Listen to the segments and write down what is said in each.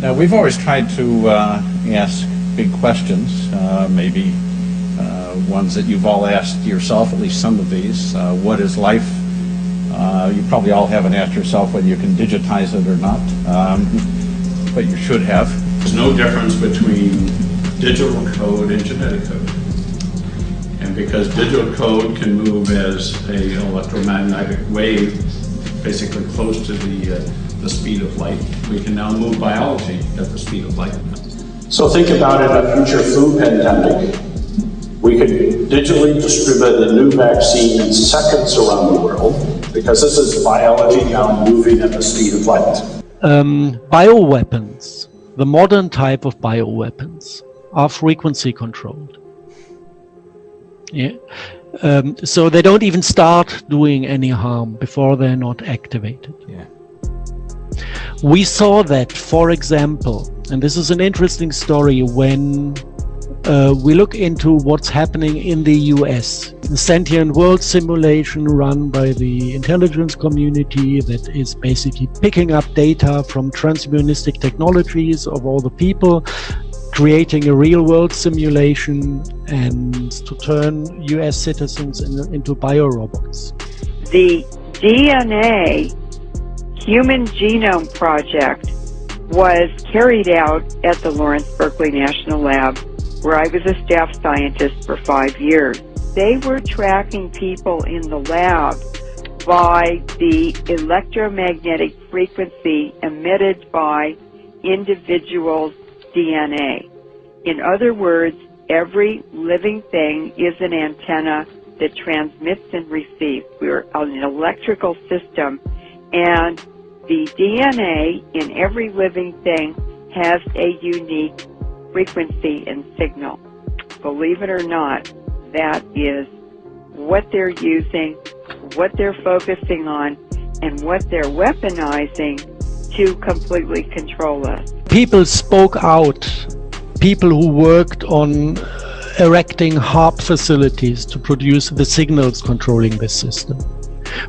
Now, we've always tried to ask big questions, maybe ones that you've all asked yourself, at least some of these. What is life? You probably all haven't asked yourself whether you can digitize it or not, but you should have. There's no difference between digital code and genetic code. And because digital code can move as an electromagnetic wave, basically close to the speed of light, we can now move biology at the speed of light. So think about it, a future flu pandemic. We could digitally distribute a new vaccine in seconds around the world, because this is biology now moving at the speed of light. Bioweapons, the modern type of bioweapons, are frequency controlled. Yeah. So they don't even start doing any harm before they're not activated. Yeah. We saw that, for example, and this is an interesting story, when we look into what's happening in the US, the sentient world simulation run by the intelligence community that is basically picking up data from transhumanistic technologies of all the people, creating a real world simulation and to turn US citizens into biorobots. The DNA Human Genome Project was carried out at the Lawrence Berkeley National Lab, where I was a staff scientist for 5 years. They were tracking people in the lab by the electromagnetic frequency emitted by individuals' DNA. In other words, every living thing is an antenna that transmits and receives. We're an electrical system, and the DNA in every living thing has a unique frequency and signal. Believe it or not, that is what they're using, what they're focusing on, and what they're weaponizing to completely control us. People spoke out, people who worked on erecting HARP facilities to produce the signals controlling this system.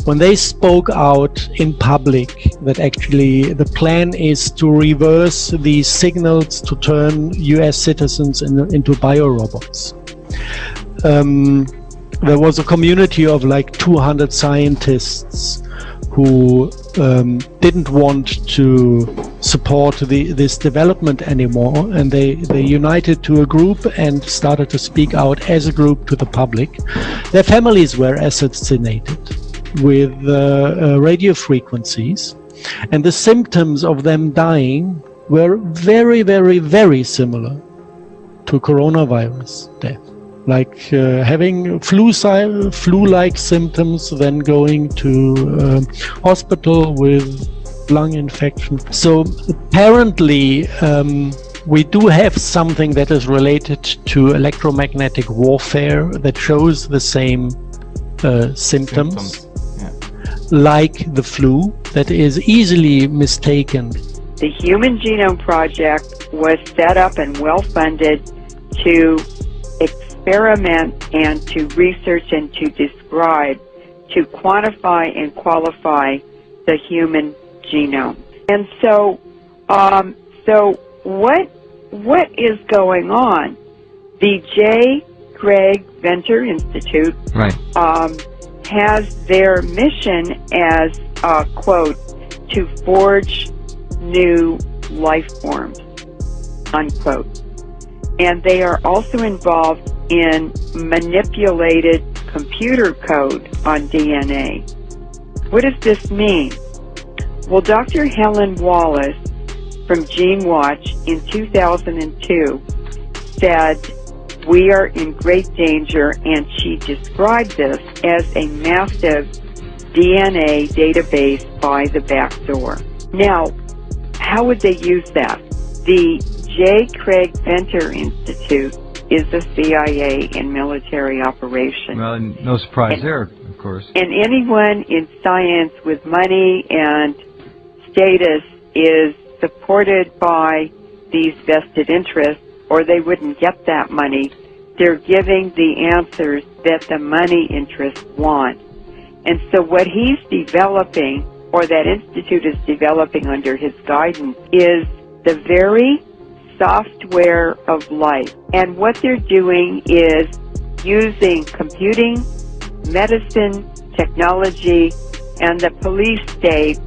When they spoke out in public that actually the plan is to reverse these signals to turn US citizens into biorobots. There was a community of like 200 scientists who didn't want to support this development anymore, and they united to a group and started to speak out as a group to the public. Their families were assassinated with radio frequencies, and the symptoms of them dying were very, very, very similar to coronavirus death. Like having flu-like symptoms, then going to hospital with lung infection. So apparently we do have something that is related to electromagnetic warfare that shows the same symptoms. Like the flu, that is easily mistaken. The Human Genome Project was set up and well funded to experiment and to research and to describe, to quantify and qualify the human genome. And so, what is going on? The J. Craig Venter Institute, right, has their mission as, quote, to forge new life forms, unquote. And they are also involved in manipulated computer code on DNA. What does this mean? Well, Dr. Helen Wallace from GeneWatch in 2002 said, "We are in great danger," and she described this as a massive DNA database by the back door. Now, how would they use that? The J. Craig Venter Institute is a CIA and military operation. Well, no surprise there, of course. And anyone in science with money and status is supported by these vested interests, or they wouldn't get that money. They're giving the answers that the money interests want. And so what he's developing, or that institute is developing under his guidance, is the very software of life. And what they're doing is using computing, medicine, technology, and the police state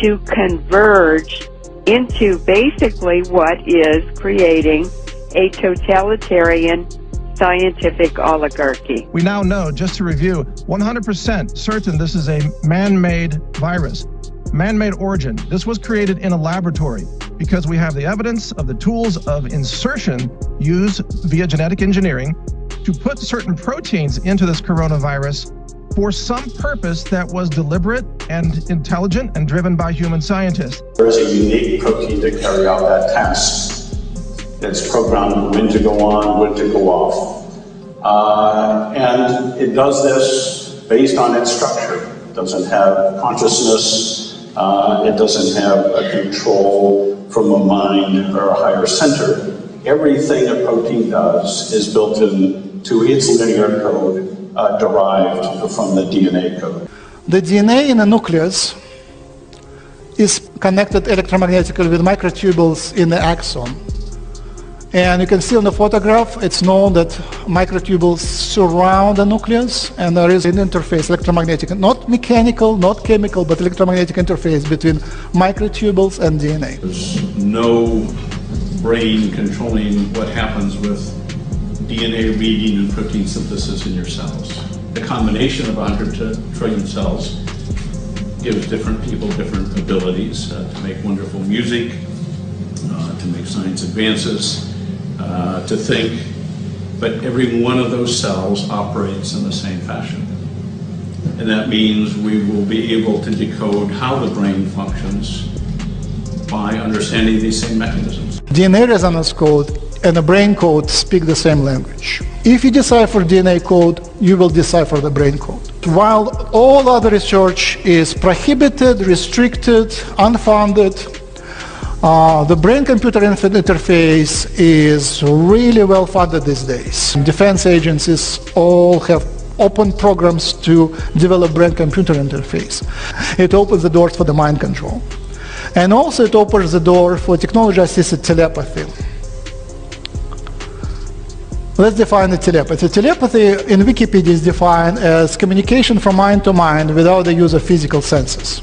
to converge into basically what is creating a totalitarian scientific oligarchy. We now know, just to review, 100% certain this is a man-made virus, man-made origin. This was created in a laboratory because we have the evidence of the tools of insertion used via genetic engineering to put certain proteins into this coronavirus for some purpose that was deliberate and intelligent and driven by human scientists. There is a unique protein to carry out that task. It's programmed when to go on, when to go off. And it does this based on its structure. It doesn't have consciousness. It doesn't have a control from a mind or a higher center. Everything a protein does is built into its linear code derived from the DNA code. The DNA in a nucleus is connected electromagnetically with microtubules in the axon. And you can see on the photograph, it's known that microtubules surround the nucleus, and there is an interface, electromagnetic, not mechanical, not chemical, but electromagnetic interface between microtubules and DNA. There's no brain controlling what happens with DNA reading and protein synthesis in your cells. The combination of 100 trillion cells gives different people different abilities to make wonderful music, to make science advances, to think, but every one of those cells operates in the same fashion. And that means we will be able to decode how the brain functions by understanding these same mechanisms. DNA resonance code and the brain code speak the same language. If you decipher DNA code, you will decipher the brain code. While all other research is prohibited, restricted, unfunded, the brain-computer interface is really well funded these days. Defense agencies all have open programs to develop brain-computer interface. It opens the doors for the mind control. And also it opens the door for technology-assisted telepathy. Let's define the telepathy. Telepathy in Wikipedia is defined as communication from mind to mind without the use of physical senses.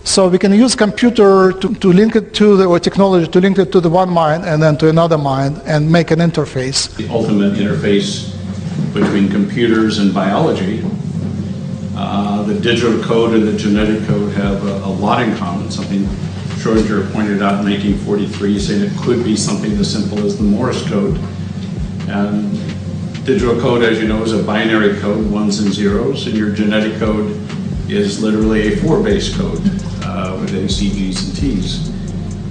So we can use computer to link it to the, or technology to link it to the one mind and then to another mind and make an interface. The ultimate interface between computers and biology. The digital code and the genetic code have a lot in common, something Schrödinger pointed out in 1943, saying it could be something as simple as the Morse code. And digital code, as you know, is a binary code, ones and zeros, and your genetic code is literally a 4-base code with A, C, G's, and T's.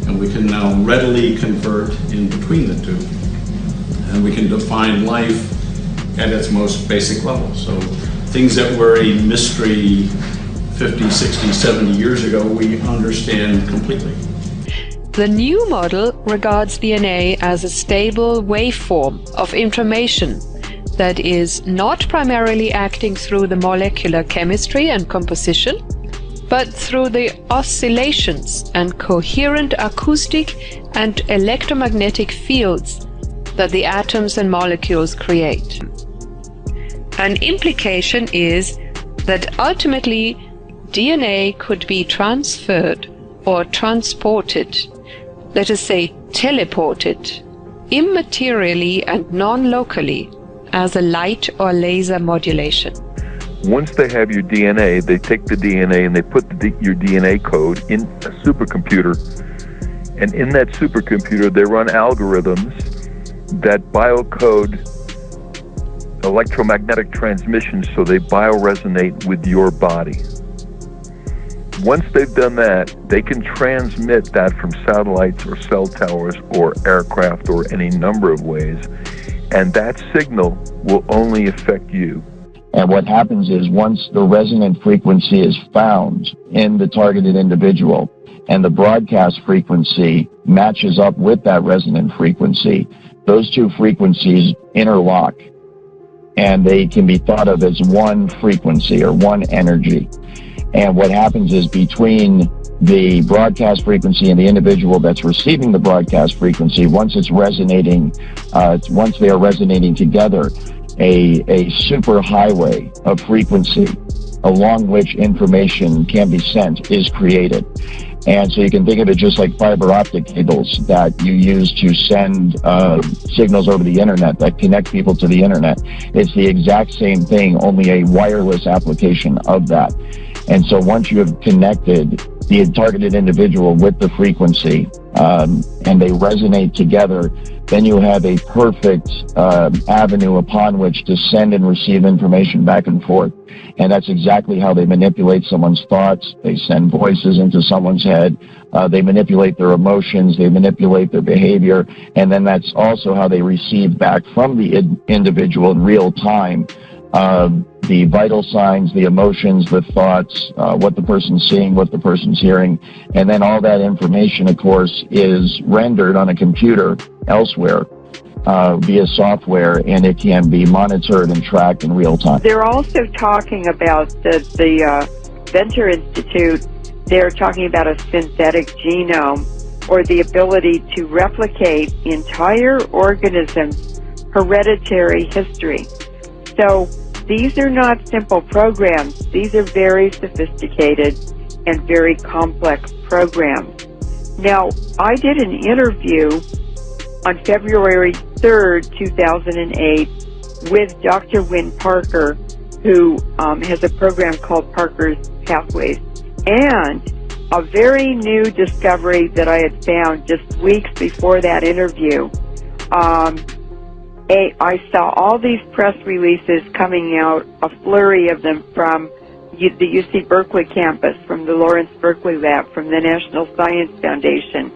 And we can now readily convert in between the two. And we can define life at its most basic level. So things that were a mystery 50, 60, 70 years ago, we understand completely. The new model regards DNA as a stable waveform of information that is not primarily acting through the molecular chemistry and composition, but through the oscillations and coherent acoustic and electromagnetic fields that the atoms and molecules create. An implication is that ultimately DNA could be transferred or transported, let us say teleported, immaterially and non-locally as a light or laser modulation. Once they have your DNA, they take the DNA and they put your DNA code in a supercomputer. And in that supercomputer, they run algorithms that biocode electromagnetic transmissions so they bioresonate with your body. Once they've done that, they can transmit that from satellites or cell towers or aircraft or any number of ways. And that signal will only affect you. And what happens is once the resonant frequency is found in the targeted individual and the broadcast frequency matches up with that resonant frequency, those two frequencies interlock and they can be thought of as one frequency or one energy. And what happens is between the broadcast frequency and the individual that's receiving the broadcast frequency, once it's resonating, once they are resonating together, a super highway of frequency along which information can be sent is created. And so you can think of it just like fiber optic cables that you use to send signals over the internet that connect people to the internet. It's the exact same thing, only a wireless application of that. And so once you have connected the targeted individual with the frequency and they resonate together, then you have a perfect avenue upon which to send and receive information back and forth. And that's exactly how they manipulate someone's thoughts. They send voices into someone's head. They manipulate their emotions. They manipulate their behavior. And then that's also how they receive back from the individual in real time the vital signs, the emotions, the thoughts, what the person's seeing, what the person's hearing. And then all that information, of course, is rendered on a computer elsewhere via software, and it can be monitored and tracked in real time. They're also talking about the Venter Institute. They're talking about a synthetic genome, or the ability to replicate entire organisms' hereditary history. So these are not simple programs. These are very sophisticated and very complex programs. Now, I did an interview on February 3rd, 2008, with Dr. Wynn Parker, who has a program called Parker's Pathways. And a very new discovery that I had found just weeks before that interview, I saw all these press releases coming out, a flurry of them from the UC Berkeley campus, from the Lawrence Berkeley Lab, from the National Science Foundation,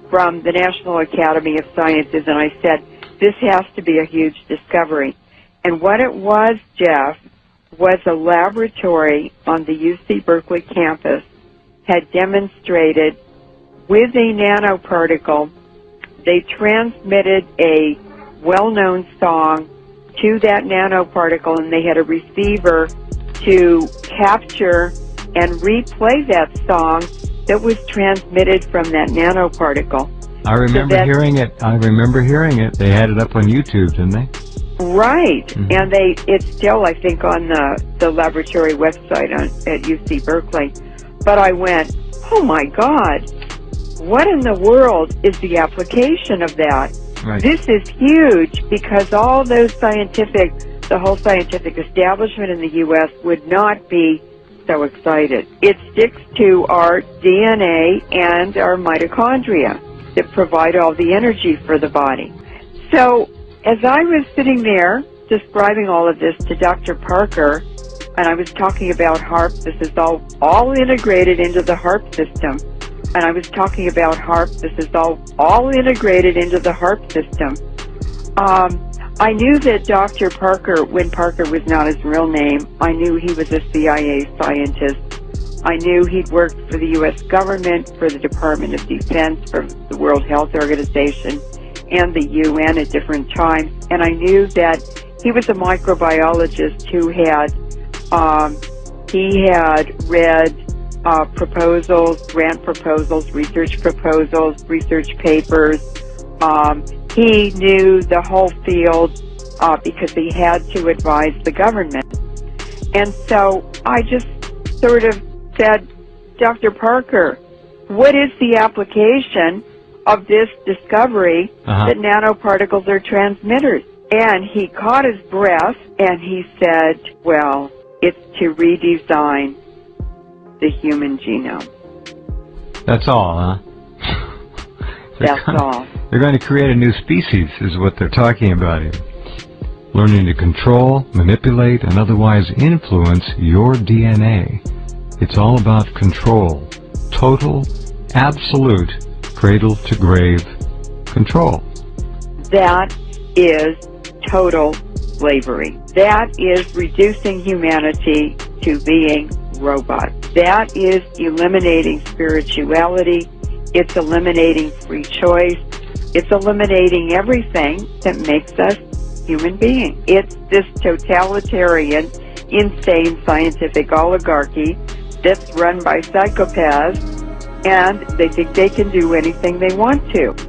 from the National Academy of Sciences, and I said, this has to be a huge discovery. And what it was, Jeff, was a laboratory on the UC Berkeley campus had demonstrated with a nanoparticle, they transmitted a well-known song to that nanoparticle, and they had a receiver to capture and replay that song that was transmitted from that nanoparticle. I remember hearing it. I remember hearing it. They had it up on YouTube, didn't they? Right. Mm-hmm. And it's still, I think, on the laboratory website at UC Berkeley. But I went, oh my God, what in the world is the application of that? Right. This is huge, because all those the whole scientific establishment in the U.S. would not be so excited. It sticks to our DNA and our mitochondria that provide all the energy for the body. So as I was sitting there describing all of this to Dr. Parker, and I was talking about HARP, this is all integrated into the HARP system, and I was talking about HARP, this is all integrated into the HARP system. I knew that Dr. Parker, Wynn Parker was not his real name. I knew he was a CIA scientist. I knew he'd worked for the U.S. government, for the Department of Defense, for the World Health Organization, and the UN at different times. And I knew that he was a microbiologist who had read proposals, grant proposals, research papers. He knew the whole field because he had to advise the government. And so I just sort of said, Dr. Parker, what is the application of this discovery that nanoparticles are transmitters? And he caught his breath and he said, well, it's to redesign the human genome. That's all, huh? That's all. They're going to create a new species, is what they're talking about here. Learning to control, manipulate, and otherwise influence your DNA. It's all about control. Total, absolute, cradle-to-grave control. That is total slavery. That is reducing humanity to being robots. That is eliminating spirituality. It's eliminating free choice. It's eliminating everything that makes us human beings. It's this totalitarian, insane scientific oligarchy that's run by psychopaths and they think they can do anything they want to.